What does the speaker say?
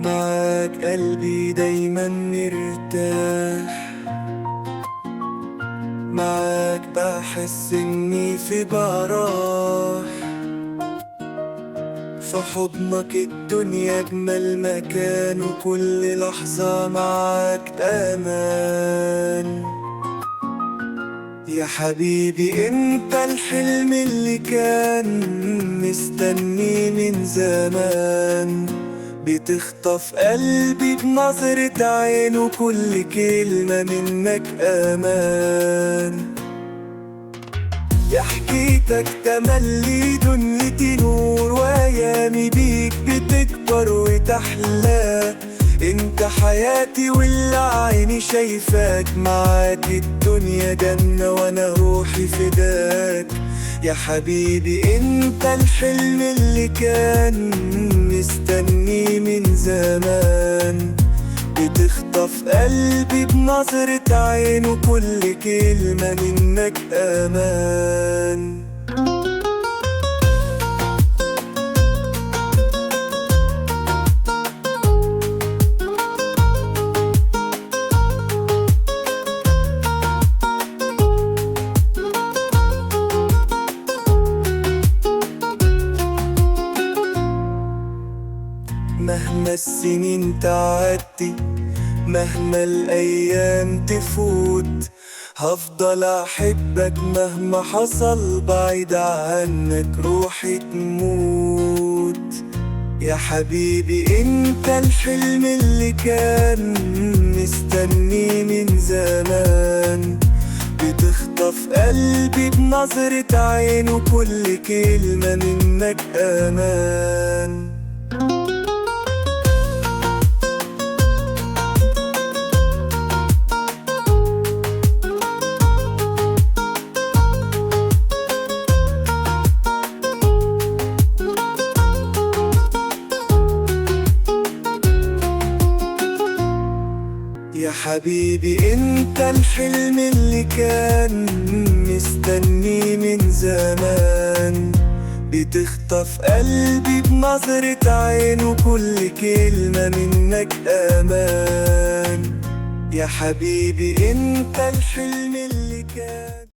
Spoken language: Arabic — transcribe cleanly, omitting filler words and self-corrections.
معاك قلبي دايما مرتاح، معاك بحس اني في براح، في حضنك الدنيا اجمل مكان، وكل لحظة معاك امان. يا حبيبي انت الحلم اللي كان مستني من زمان، بتخطف قلبي بنظرة عين، وكل كلمة منك امان. يا حكيتك تملي دنيتي نور، وايامي بيك بتكبر وتحلى. انت حياتي واللي عيني شايفاك، معاك الدنيا جنة وانا روحي فداك. يا حبيبي انت الحلم اللي كان مستني من زمان، بتخطف قلبي بنظرة عين، وكل كلمة منك امان. مهما السنين تعدي، مهما الأيام تفوت، هفضل أحبك مهما حصل، بعيد عنك روحي تموت. يا حبيبي انت الحلم اللي كان مستني من زمان، بتخطف قلبي بنظرة عين، وكل كلمة منك أمان. يا حبيبي انت الحلم اللي كان مستني من زمان، بتخطف قلبي بنظرة عين، وكل كلمة منك امان. يا حبيبي انت الحلم اللي كان